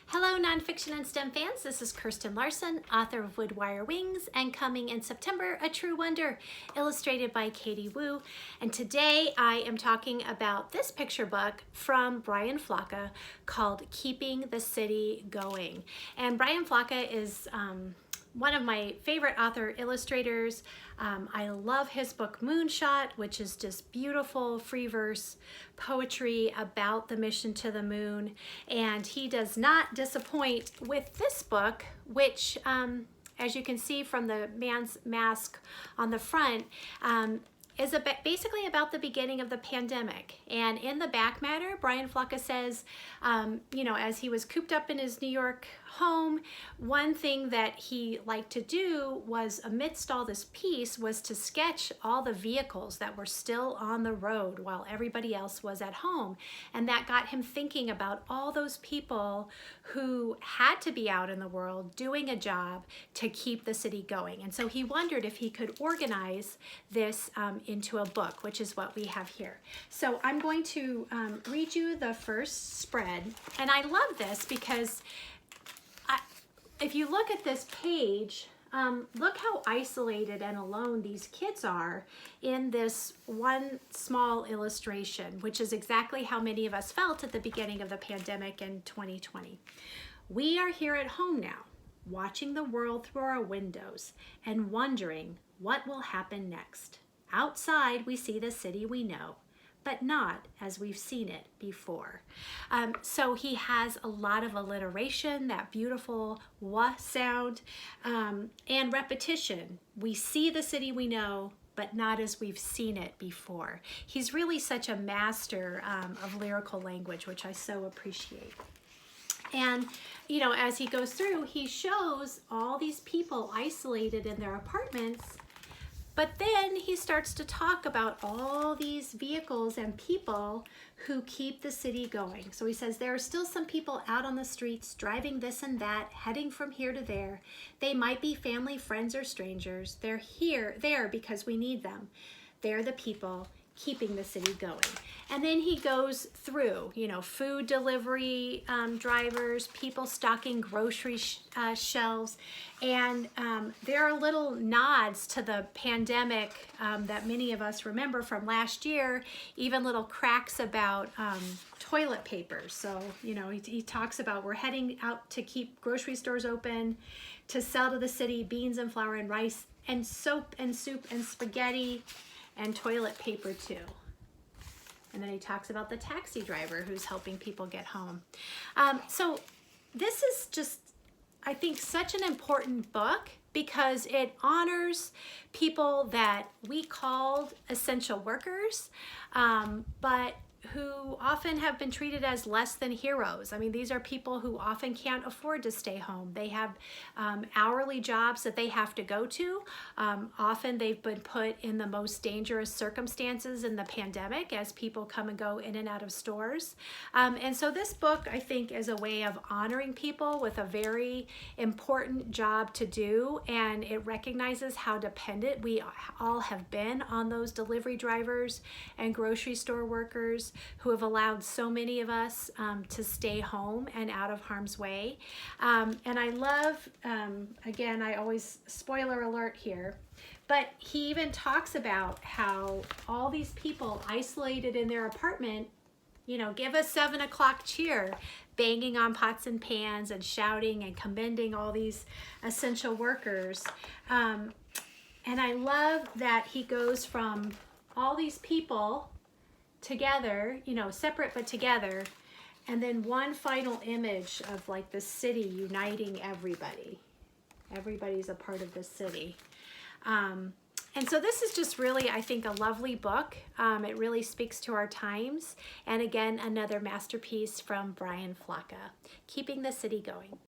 Hello, nonfiction and STEM fans. This is Kirsten Larson, author of Wood Wire Wings and coming in September, A True Wonder, illustrated by Katie Wu. And today I am talking about this picture book from Brian Floca called Keeping the City Going. And Brian Floca is one of my favorite author illustrators. I love his book Moonshot, which is just beautiful free verse poetry about the mission to the moon. And he does not disappoint with this book, which as you can see from the man's mask on the front, is basically about the beginning of the pandemic. And in the back matter, Brian Floca says, as he was cooped up in his New York home, one thing that he liked to do was, amidst all this peace, was to sketch all the vehicles that were still on the road while everybody else was at home. And that got him thinking about all those people who had to be out in the world doing a job to keep the city going. And so he wondered if he could organize this into a book, which is what we have here. So I'm going to read you the first spread. And I love this because if you look at this page, look how isolated and alone these kids are in this one small illustration, which is exactly how many of us felt at the beginning of the pandemic in 2020. We are here at home now, watching the world through our windows and wondering what will happen next. Outside, we see the city we know, but not as we've seen it before. So he has a lot of alliteration, that beautiful "wa" sound, and repetition. We see the city we know, but not as we've seen it before. He's really such a master of lyrical language, which I so appreciate. And, as he goes through, he shows all these people isolated in their apartments. But then he starts to talk about all these vehicles and people who keep the city going. So he says there are still some people out on the streets driving this and that, heading from here to there. They might be family, friends, or strangers. They're there because we need them. They're the people keeping the city going. And then he goes through, food delivery drivers, people stocking grocery shelves, and there are little nods to the pandemic that many of us remember from last year, even little cracks about toilet paper. So, he talks about we're heading out to keep grocery stores open, to sell to the city beans and flour and rice and soap and soup and spaghetti and toilet paper too. And then he talks about the taxi driver who's helping people get home. So this is just, I think, such an important book because it honors people that we called essential workers, but who often have been treated as less than heroes. I mean, these are people who often can't afford to stay home. They have hourly jobs that they have to go to. Often they've been put in the most dangerous circumstances in the pandemic as people come and go in and out of stores. And so this book, I think, is a way of honoring people with a very important job to do. And it recognizes how dependent we all have been on those delivery drivers and grocery store workers who have allowed so many of us to stay home and out of harm's way. And I love, again, I always, spoiler alert here, but he even talks about how all these people isolated in their apartment, give a 7 o'clock cheer, banging on pots and pans and shouting and commending all these essential workers. And I love that he goes from all these people together, separate but together, and then one final image of like the city uniting everybody. Everybody's a part of the city. And so this is just really, I think, a lovely book. It really speaks to our times. And again, another masterpiece from Brian Floca, Keeping the City Going.